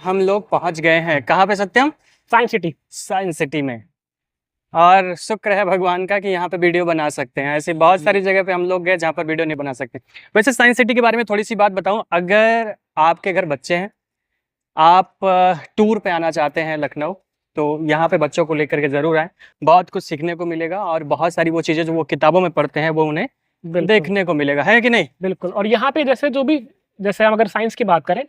हम लोग पहुंच गए हैं कहाँ पे सत्यम? साइंस सिटी में। और शुक्र है भगवान का कि यहाँ पे वीडियो बना सकते हैं। ऐसे बहुत सारी जगह पे हम लोग गए जहाँ पर वीडियो नहीं बना सकते। वैसे साइंस सिटी के बारे में थोड़ी सी बात बताऊँ, अगर आपके घर बच्चे हैं, आप टूर पे आना चाहते हैं लखनऊ, तो यहाँ पे बच्चों को लेकर के ज़रूर आएँ। बहुत कुछ सीखने को मिलेगा और बहुत सारी वो चीज़ें जो वो किताबों में पढ़ते हैं वो उन्हें देखने को मिलेगा, है कि नहीं? बिल्कुल। और यहाँ पे जैसे हम अगर साइंस की बात करें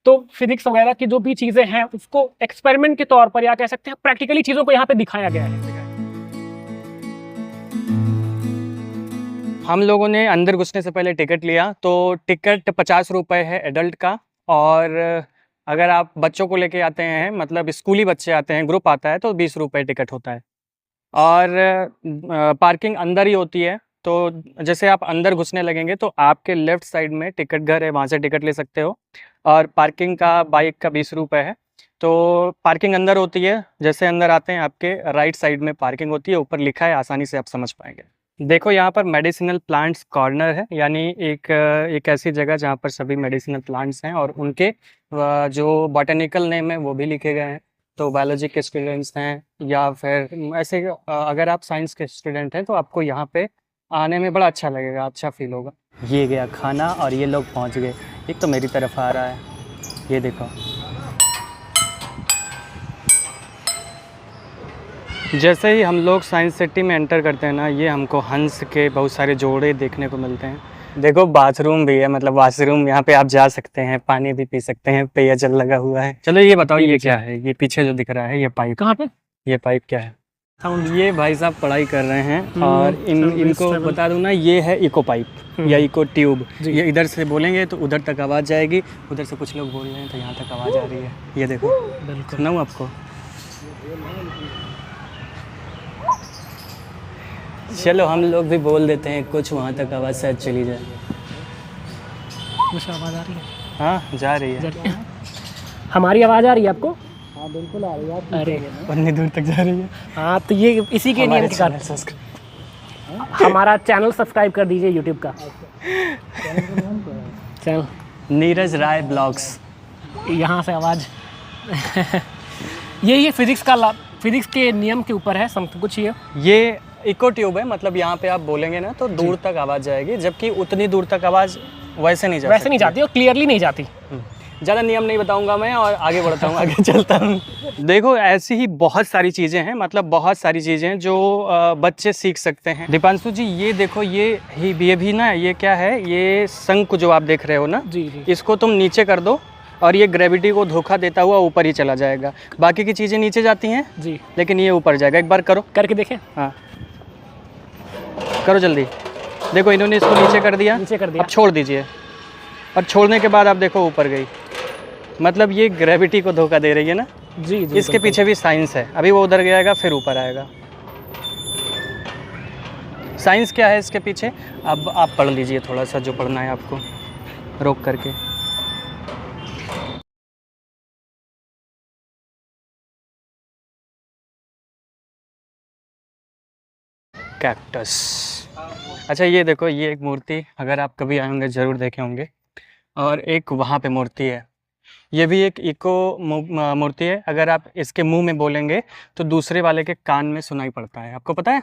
तो फिजिक्स वगैरह की जो भी चीजें हैं उसको एक्सपेरिमेंट के तौर पर या कह सकते हैं प्रैक्टिकली चीजों को यहाँ पे दिखाया गया है। हम लोगों ने अंदर घुसने से पहले टिकट लिया, तो टिकट 50 रुपये है एडल्ट का। और अगर आप बच्चों को लेके आते हैं, मतलब स्कूली बच्चे आते हैं, ग्रुप आता है, तो 20 रुपये टिकट होता है। और पार्किंग अंदर ही होती है। तो जैसे आप अंदर घुसने लगेंगे तो आपके लेफ़्ट साइड में टिकट घर है, वहाँ से टिकट ले सकते हो। और पार्किंग का बाइक का 20 रुपये है। तो पार्किंग अंदर होती है। जैसे अंदर आते हैं आपके राइट साइड में पार्किंग होती है, ऊपर लिखा है, आसानी से आप समझ पाएंगे। देखो यहाँ पर मेडिसिनल प्लांट्स कॉर्नर है, यानी एक ऐसी जगह जहाँ पर सभी मेडिसिनल प्लांट्स हैं और उनके जो बॉटेनिकल नेम है वो भी लिखे गए हैं। तो बायोलॉजी के स्टूडेंट्स हैं या फिर ऐसे अगर आप साइंस के स्टूडेंट हैं तो आपको यहाँ पे आने में बड़ा अच्छा लगेगा, अच्छा फील होगा। ये गया खाना और ये लोग पहुँच गए। एक तो मेरी तरफ आ रहा है, ये देखो। जैसे ही हम लोग साइंस सिटी में एंटर करते हैं ना, ये हमको हंस के बहुत सारे जोड़े देखने को मिलते हैं। देखो बाथरूम भी है, मतलब वॉशरूम, यहाँ पे आप जा सकते हैं, पानी भी पी सकते हैं, पेयजल लगा हुआ है। चलो ये बताओ ये क्या है? ये पीछे जो दिख रहा है ये पाइप, कहाँ पे? ये पाइप क्या है? ये भाई साहब पढ़ाई कर रहे हैं और इनको बता दूं ना, ये है इको पाइप या इको ट्यूब। ये इधर से बोलेंगे तो उधर तक आवाज़ जाएगी, उधर से कुछ लोग बोल रहे हैं तो यहाँ तक आवाज़ आ रही है। ये देखो, सुनाऊँ आपको? चलो हम लोग भी बोल देते हैं कुछ, वहाँ तक आवाज़ शायद चली जाए। मुझे आवाज़ आ रही है? हाँ जा रही है। हमारी आवाज़ आ रही है आपको? हाँ बिल्कुल आ रही है। अरे उतनी दूर तक जा रही है। हाँ, तो ये इसी के नियम के कारण हमारा चैनल सब्सक्राइब कर दीजिए यूट्यूब का चैनल नीरज राय ब्लॉग्स। यहाँ से आवाज़ ये फिजिक्स के नियम के ऊपर है सब कुछ। ये इको ट्यूब है, मतलब यहाँ पे आप बोलेंगे ना तो दूर तक आवाज़ जाएगी, जबकि उतनी दूर तक आवाज़ वैसे नहीं जाती और क्लियरली नहीं जाती। ज़्यादा नियम नहीं बताऊंगा मैं और आगे बढ़ता हूँ, आगे चलता हूँ। देखो ऐसी ही बहुत सारी चीज़ें हैं, मतलब बहुत सारी चीज़ें हैं जो बच्चे सीख सकते हैं। दीपांशु जी ये देखो, ये भी ना, ये क्या है? ये शंख जो आप देख रहे हो ना, जी। इसको तुम नीचे कर दो और ये ग्रेविटी को धोखा देता हुआ ऊपर ही चला जाएगा। बाकी की चीज़ें नीचे जाती हैं जी, लेकिन ये ऊपर जाएगा। एक बार करो, करके देखें। हाँ करो जल्दी। देखो इन्होंने इसको नीचे कर दिया, अब छोड़ दीजिए। और छोड़ने के बाद आप देखो ऊपर गई, मतलब ये ग्रेविटी को धोखा दे रही है ना। जी। इसके पीछे भी साइंस है। अभी वो उधर जाएगा फिर ऊपर आएगा। साइंस क्या है इसके पीछे, अब आप पढ़ लीजिए थोड़ा सा जो पढ़ना है आपको, रोक करके। कैक्टस। अच्छा ये देखो, ये एक मूर्ति, अगर आप कभी आए होंगे ज़रूर देखे होंगे। और एक वहाँ पे मूर्ति है, ये भी एक इको मूर्ति है। अगर आप इसके मुंह में बोलेंगे तो दूसरे वाले के कान में सुनाई पड़ता है। आपको पता है?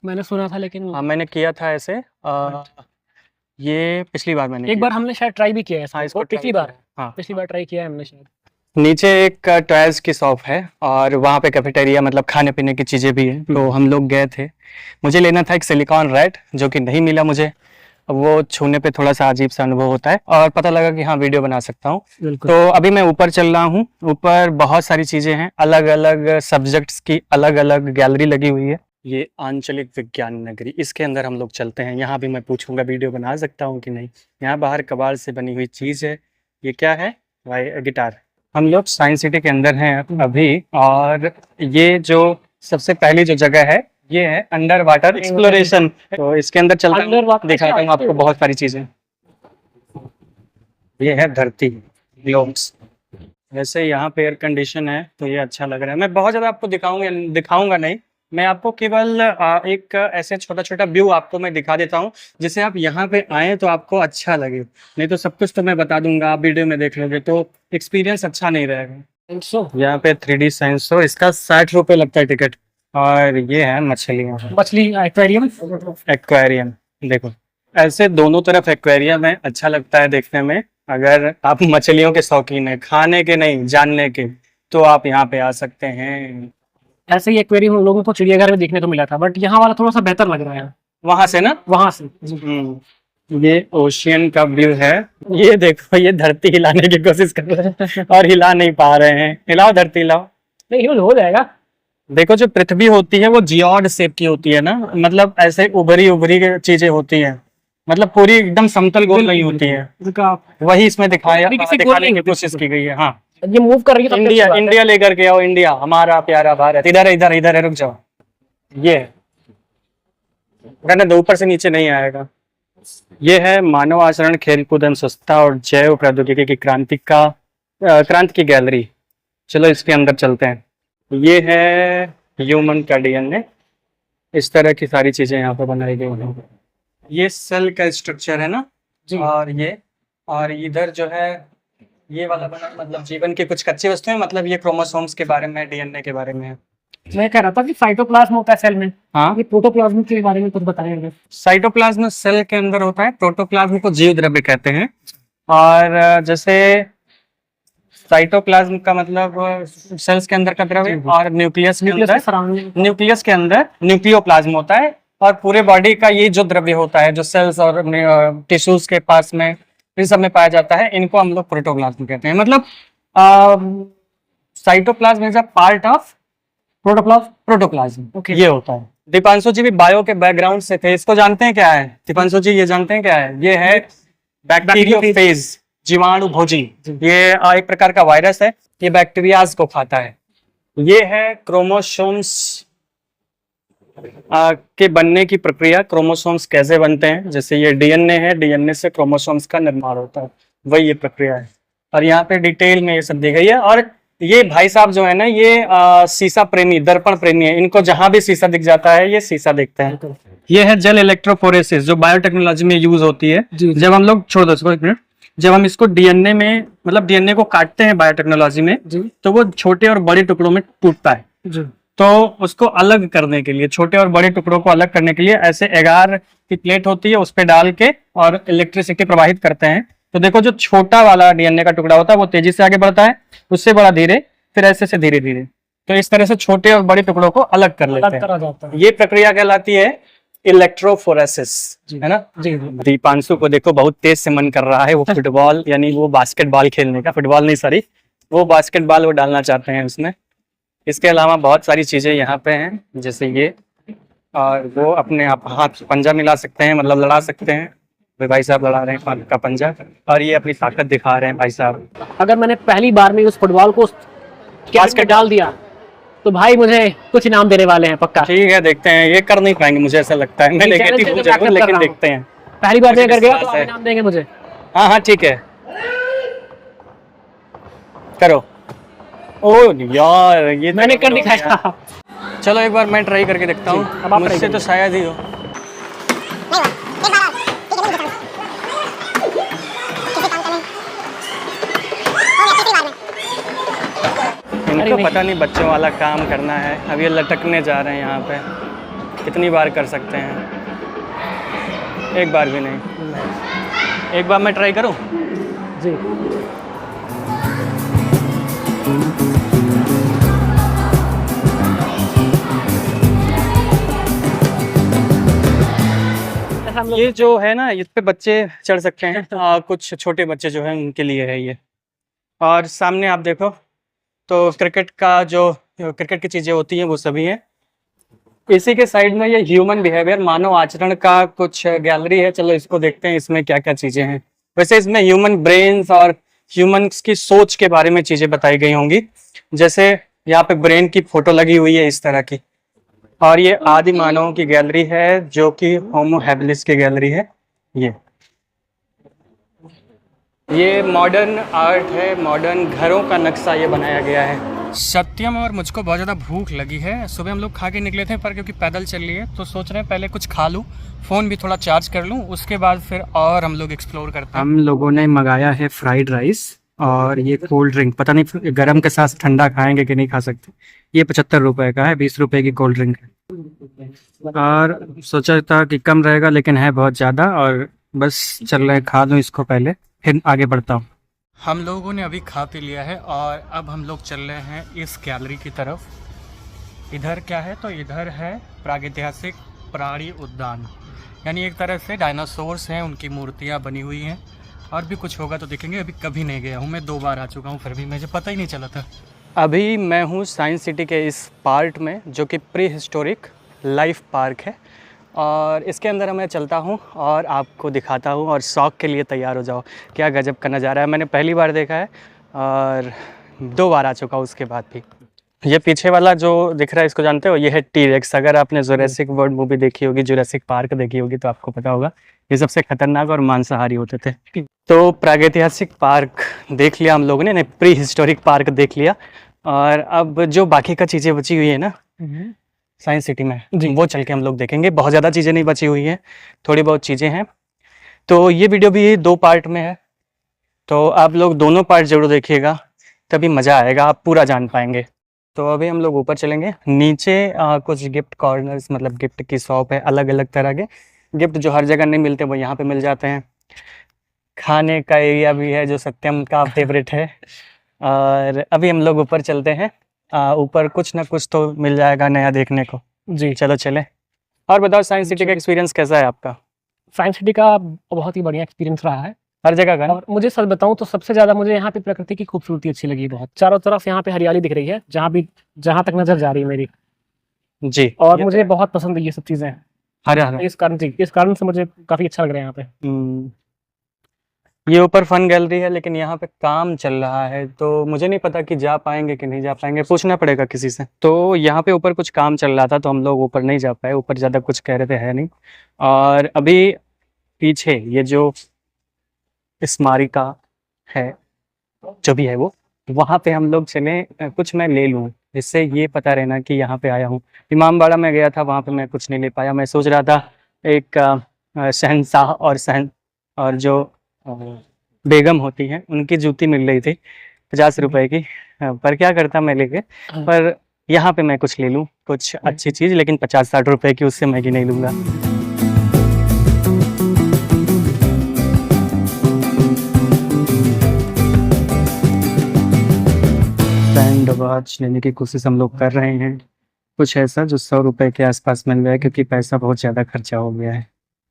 मैंने सुना था, लेकिन हाँ मैंने किया था ऐसे। ये पिछली बार मैंने एक बार हमने शायद ट्राई भी किया है। हाँ, इसको पिछली बार ट्राई किया है हमने शायद। नीचे एक टॉयज की शॉप है और वहाँ पे कैफेटेरिया, मतलब खाने पीने की चीज़ें भी है। तो हम लोग गए थे, मुझे लेना था एक सिलिकॉन रैट जो कि नहीं मिला मुझे। अब वो छूने पे थोड़ा सा अजीब सा अनुभव होता है और पता लगा कि हाँ वीडियो बना सकता हूँ। तो अभी मैं ऊपर चल रहा हूँ। ऊपर बहुत सारी चीज़ें हैं, अलग अलग सब्जेक्ट्स की अलग अलग गैलरी लगी हुई है। ये आंचलिक विज्ञान नगरी, इसके अंदर हम लोग चलते हैं। यहाँ भी मैं पूछूंगा वीडियो बना सकता हूँ कि नहीं। यहाँ बाहर कबाड़ से बनी हुई चीज़ है। ये क्या है? गिटार। हम लोग साइंस सिटी के अंदर हैं अभी, और ये जो सबसे पहली जो जगह है ये है अंडर वाटर एक्सप्लोरेशन। तो इसके अंदर चलता हूँ, दिखाता हूँ आपको बहुत सारी चीज़ें। ये है धरती, ग्लोब्स। वैसे यहाँ पे एयर कंडीशन है तो ये अच्छा लग रहा है। मैं बहुत ज़्यादा आपको दिखाऊंगा नहीं, मैं आपको केवल एक ऐसे छोटा-छोटा व्यू आपको मैं दिखा देता हूँ, जिससे आप यहाँ पे आएँ तो आपको अच्छा लगे। नहीं तो सब कुछ तो मैं बता दूँगा, आप वीडियो में देख लोगे तो एक्सपीरियंस अच्छा नहीं रहेगा। यहाँ पे 3D साइंस शो, इसका 60 रुपए लगता है टिकट। और ये है मछलियाँ, मछली एक्वेरियम। एक्वेरियम। देखो, ऐसे दोनों तरफ एक्वेरियम है, अच्छा लगता है देखने में। अगर आप मछलियों के शौकीन हैं, खाने के नहीं, जानने के, तो आप यहाँ पे आ सकते हैं। ऐसे ही एक्वेरियम हम लोगों को चिड़ियाघर में देखने को मिला था, बट यहाँ वाला थोड़ा सा बेहतर लग रहा है वहां से ना, वहां से। ये ओशियन का व्यू है। ये देखो, ये धरती हिलाने की कोशिश कर रहे हैं और हिला नहीं पा रहे हैं। हिलाओ धरती, हिलाओ। नहीं, हो जाएगा। देखो, जो पृथ्वी होती है वो जियोड शेप की होती है ना, मतलब ऐसे उभरी उभरी चीजें होती हैं, मतलब पूरी एकदम समतल गोल नहीं होती है। वही इसमें दिखाने की कोशिश की गई है। हाँ, ये मूव कर रही है तो इंडिया लेकर के आओ, इंडिया हमारा प्यारा भारत। इधर इधर इधर है, रुक जाओ। ये रहने दो, ऊपर से नीचे नहीं आएगा। ये है मानव आचरण, खेलकूद एवं स्वच्छता और जैव प्रौद्योगिकी की क्रांति की गैलरी। चलो इसके अंदर चलते हैं। ये है ह्यूमन का डीएनए। इस तरह की सारी चीजें यहाँ पर बनाई गई हैं। ये सेल का स्ट्रक्चर है ना, और इधर जो है ये वाला बना, मतलब जीवन की कुछ कच्ची वस्तुएं, मतलब ये क्रोमोसोम्स के बारे में, डीएनए के बारे में है। मैं कह रहा था कि साइटोप्लाज्म होता है सेल में। हाँ, ये प्रोटोप्लाज्म के बारे में कुछ बताएंगे? साइटोप्लाज्म सेल के अंदर होता है, प्रोटोप्लाज्म को जीव द्रव्य कहते हैं। और जैसे साइटोप्लाज्म का मतलब सेल्स के अंदर का द्रव्य, और न्यूक्लियस के अंदर न्यूक्लियोप्लाज्म होता है। और पूरे बॉडी का ये जो द्रव्य होता है, जो सेल्स और टिश्यूज के पास में, इन सब में पाया जाता है, इनको हम लोग प्रोटोप्लाज्म कहते हैं। मतलब cytoplasm is a part of protoplasm. ये होता है। दीपांशु जी भी बायो के बैकग्राउंड से थे, इसको जानते हैं क्या है दीपांशु जी? ये जानते हैं क्या है? ये है बैक्टीरियोफेज, जीवाणु भोजी। ये एक प्रकार का वायरस है, ये बैक्टीरियाज को खाता है। ये है क्रोमोसोम्स के बनने की प्रक्रिया। क्रोमोसोम्स कैसे बनते हैं? जैसे ये डीएनए है, डीएनए से क्रोमोसोम्स का निर्माण होता है, वही ये प्रक्रिया है। और यहाँ पे डिटेल में ये सब दी गई है। और ये भाई साहब जो है ना, ये शीशा प्रेमी, दर्पण प्रेमी है। इनको जहां भी शीशा दिख जाता है ये शीशा देखते हैं। ये है जेल इलेक्ट्रोफोरेसिस, जो बायोटेक्नोलॉजी में यूज होती है। जब हम लोग, छोड़ दो इसको एक मिनट, जब हम इसको डीएनए में, मतलब डीएनए को काटते हैं बायोटेक्नोलॉजी में, तो वो छोटे और बड़े टुकड़ों में टूटता है। तो उसको अलग करने के लिए, छोटे और बड़े टुकड़ों को अलग करने के लिए ऐसे एगार की प्लेट होती है, उस पर डाल के और इलेक्ट्रिसिटी प्रवाहित करते हैं। तो देखो, जो छोटा वाला डीएनए का टुकड़ा होता है वो तेजी से आगे बढ़ता है, उससे बड़ा धीरे, फिर ऐसे से धीरे धीरे। तो इस तरह से छोटे और बड़े टुकड़ों को अलग कर लेते हैं। ये प्रक्रिया कहलाती है इलेक्ट्रोफोरेसिस, है ना? दीपांशु को देखो, बहुत तेज से मन कर रहा है वो फुटबॉल यानी वो बास्केटबॉल खेलने का। फुटबॉल नहीं, सॉरी, वो बास्केटबॉल वो डालना चाहते हैं उसमें। इसके अलावा बहुत सारी चीजें यहाँ पे हैं, जैसे ये, और वो अपने आप हाथ पंजा मिला सकते हैं, मतलब लड़ा सकते हैं। भाई साहब लड़ा रहे हैं का पंजा, और ये अपनी ताकत दिखा रहे हैं भाई साहब। अगर मैंने पहली बार में उस फुटबॉल को कैच में डाल दिया तो भाई मुझे कुछ इनाम देने वाले हैं पक्का। ठीक है, देखते हैं। ये कर नहीं पाएंगे मुझे ऐसा लगता है, मैं नेगेटिव हूं जरूर, लेकिन देखते हैं। पहली बार में अगर गया तो आप इनाम देंगे मुझे? हाँ, ठीक है, करो। ओ यार, ये मैंने कर दिखाया। चलो एक बार मैं ट्राई करके देखता हूँ, मुझसे तो शायद ही हो। इनको पता नहीं बच्चों वाला काम करना है। अब ये लटकने जा रहे हैं यहाँ पे। कितनी बार कर सकते हैं? एक बार भी नहीं। एक बार मैं ट्राई करूँ? जी। ये जो है ना, इस पे बच्चे चढ़ सकते हैं। कुछ छोटे बच्चे जो हैं उनके लिए है ये। और सामने आप देखो तो क्रिकेट की चीजें होती हैं वो सभी हैं। इसी के साइड में ये ह्यूमन बिहेवियर, मानव आचरण का कुछ गैलरी है। चलो इसको देखते हैं, इसमें क्या क्या चीजें हैं। वैसे इसमें ह्यूमन ब्रेन्स और ह्यूमंस की सोच के बारे में चीजें बताई गई होंगी। जैसे यहाँ पे ब्रेन की फोटो लगी हुई है इस तरह की। और ये आदि मानवों की गैलरी है, जो कि होमो हैबिलिस की गैलरी है। ये मॉडर्न आर्ट है, मॉडर्न घरों का नक्शा ये बनाया गया है। सत्यम और मुझको बहुत ज़्यादा भूख लगी है। सुबह हम लोग खा के निकले थे, पर क्योंकि पैदल चल लिए तो सोच रहे हैं पहले कुछ खा लूँ, फ़ोन भी थोड़ा चार्ज कर लूँ, उसके बाद फिर और हम लोग एक्सप्लोर करते हैं। हम लोगों ने मंगाया है फ्राइड राइस और ये कोल्ड ड्रिंक, पता नहीं गर्म के साथ ठंडा खाएंगे कि नहीं खा सकते। ये 75 रुपये का है, 20 रुपये की कोल्ड ड्रिंक है। और सोचा था कि कम रहेगा लेकिन है बहुत ज़्यादा, और बस चल रहे हैं, खा दूँ इसको पहले फिर आगे बढ़ता हूँ। हम लोगों ने अभी खा पी लिया है और अब हम लोग चल रहे हैं इस गैलरी की तरफ। इधर क्या है, तो इधर है प्रागैतिहासिक प्राणी उद्यान, यानी एक तरह से डायनासोर्स हैं, उनकी मूर्तियां बनी हुई हैं। और भी कुछ होगा तो देखेंगे, अभी कभी नहीं गया हूँ मैं, 2 बार आ चुका हूँ, फिर भी मुझे पता ही नहीं चला था। अभी मैं हूँ साइंस सिटी के इस पार्ट में, जो कि प्री हिस्टोरिक लाइफ पार्क है, और इसके अंदर मैं चलता हूँ और आपको दिखाता हूँ, और शौक के लिए तैयार हो जाओ। क्या गजब का नज़ारा है, मैंने पहली बार देखा है और 2 बार आ चुका हूँ उसके बाद भी। ये पीछे वाला जो दिख रहा है, इसको जानते हो, ये है टी-रेक्स। अगर आपने जुरासिक वर्ल्ड मूवी देखी होगी, जुरासिक पार्क देखी होगी, तो आपको पता होगा ये सबसे खतरनाक और मांसाहारी होते थे। तो प्रागैतिहासिक पार्क देख लिया हम लोगों ने, प्री हिस्टोरिक पार्क देख लिया, और अब जो बाकी का चीज़ें बची हुई है ना साइंस सिटी में, वो चल के हम लोग देखेंगे। बहुत ज़्यादा चीज़ें नहीं बची हुई हैं, थोड़ी बहुत चीज़ें हैं। तो ये वीडियो भी 2 पार्ट में है, तो आप लोग दोनों पार्ट ज़रूर देखिएगा, तभी मज़ा आएगा, आप पूरा जान पाएंगे। तो अभी हम लोग ऊपर चलेंगे। नीचे कुछ गिफ्ट कॉर्नर्स, मतलब गिफ्ट की शॉप है, अलग अलग तरह के गिफ्ट जो हर जगह नहीं मिलते वो यहाँ पे मिल जाते हैं। खाने का एरिया भी है जो सत्यम का फेवरेट है। और अभी हम लोग ऊपर चलते हैं, ऊपर कुछ ना कुछ तो मिल जाएगा नया देखने को। जी चलो चले। और बताओ, साइंस सिटी का एक्सपीरियंस कैसा है आपका? साइंस सिटी का बहुत ही बढ़िया एक्सपीरियंस रहा है हर जगह का। और मुझे सच बताऊं तो सबसे ज़्यादा मुझे यहाँ पे प्रकृति की खूबसूरती अच्छी लगी। बहुत चारों तरफ यहाँ पे हरियाली दिख रही है, जहाँ तक नजर जा रही है मेरी। जी, और मुझे बहुत पसंद है ये सब चीज़ें। हरा इस कारण से मुझे काफ़ी अच्छा लग रहा है यहाँ पे। ये ऊपर फन गैलरी है, लेकिन यहाँ पे काम चल रहा है, तो मुझे नहीं पता कि जा पाएंगे कि नहीं जा पाएंगे, पूछना पड़ेगा किसी से। तो यहाँ पे ऊपर कुछ काम चल रहा था, तो हम लोग ऊपर नहीं जा पाए, ऊपर ज़्यादा कुछ कह रहे थे है नहीं। और अभी पीछे ये जो स्मारिका है, जो भी है वो, वहाँ पे हम लोग चले, कुछ मैं ले लूँ जिससे ये पता रहना कि यहाँ पे आया हूँ। इमामबाड़ा में गया था, वहाँ पे मैं कुछ नहीं ले पाया। मैं सोच रहा था एक शहंशाह और जो बेगम होती हैं उनकी जूती मिल रही थी 50 रुपए की, पर क्या करता मैं लेके। पर यहाँ पे मैं कुछ ले लूँ, कुछ अच्छी चीज़, लेकिन 50-60 रुपए की, उससे मैगी नहीं लूँगा। बैंड वॉच लेने की कोशिश हम लोग कर रहे हैं, कुछ ऐसा जो 100 रुपए के आसपास मिल जाए, क्योंकि पैसा बहुत ज़्यादा खर्चा हो गया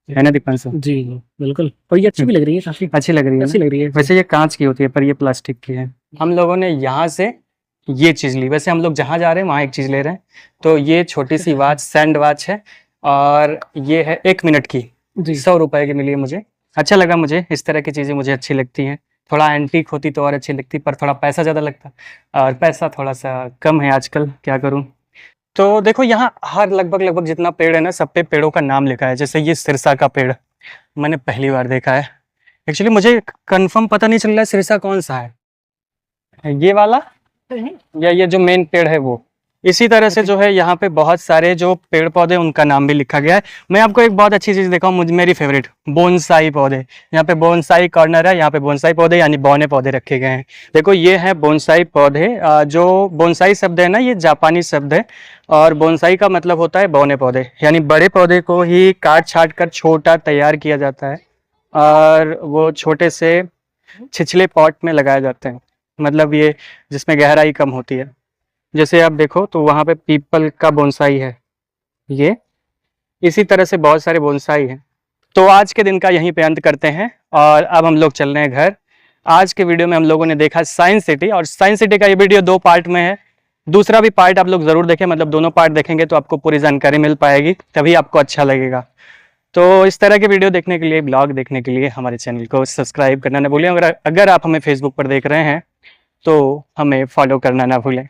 है ना दीपांशु? जी बिल्कुल। और ये अच्छी भी लग रही है, काफी अच्छी लग रही है, अच्छी लग रही है। वैसे ये कांच की होती है, पर ये प्लास्टिक की है। हम लोगों ने यहाँ से ये चीज़ ली, वैसे हम लोग जहाँ जा रहे हैं वहाँ एक चीज़ ले रहे हैं। तो ये छोटी सी वॉच, सैंड वॉच है, और ये है 1 मिनट की, 100 रुपए की मिली है मुझे। अच्छा लगा मुझे, इस तरह की चीज़ें मुझे अच्छी लगती हैं। थोड़ा एंटीक होती तो और अच्छी लगती, पर थोड़ा पैसा ज़्यादा लगता, और पैसा थोड़ा सा कम है आजकल, क्या करूँ। तो देखो, यहाँ हर लगभग जितना पेड़ है ना, सब पे पेड़ों का नाम लिखा है। जैसे ये सिरसा का पेड़ मैंने पहली बार देखा है। एक्चुअली मुझे कंफर्म पता नहीं चल रहा है सिरसा कौन सा है, ये वाला या ये जो मेन पेड़ है वो। इसी तरह से जो है यहाँ पे बहुत सारे जो पेड़ पौधे, उनका नाम भी लिखा गया है। मैं आपको एक बहुत अच्छी चीज़ दिखाऊँ, मेरी फेवरेट, बोनसाई पौधे। यहाँ पे बोनसाई कॉर्नर है, यहाँ पे बोनसाई पौधे यानी बौने पौधे रखे गए हैं। देखो ये है बोनसाई पौधे। जो बोनसाई शब्द है ना, ये जापानी शब्द है, और बोनसाई का मतलब होता है बौने पौधे, यानी बड़े पौधे को ही काट छाट कर छोटा तैयार किया जाता है, और वो छोटे से छिछले पॉट में लगाए जाते हैं। मतलब ये जिसमें गहराई कम होती है। जैसे आप देखो तो वहाँ पे पीपल का बोनसाई है, ये इसी तरह से बहुत सारे बोनसाई हैं। तो आज के दिन का यहीं पे अंत करते हैं, और अब हम लोग चल रहे हैं घर। आज के वीडियो में हम लोगों ने देखा साइंस सिटी, और साइंस सिटी का ये वीडियो 2 पार्ट में है। दूसरा भी पार्ट आप लोग ज़रूर देखें, मतलब दोनों पार्ट देखेंगे तो आपको पूरी जानकारी मिल पाएगी, तभी आपको अच्छा लगेगा। तो इस तरह के वीडियो देखने के लिए, ब्लॉग देखने के लिए हमारे चैनल को सब्सक्राइब करना ना भूलें। अगर आप हमें फेसबुक पर देख रहे हैं तो हमें फॉलो करना ना भूलें।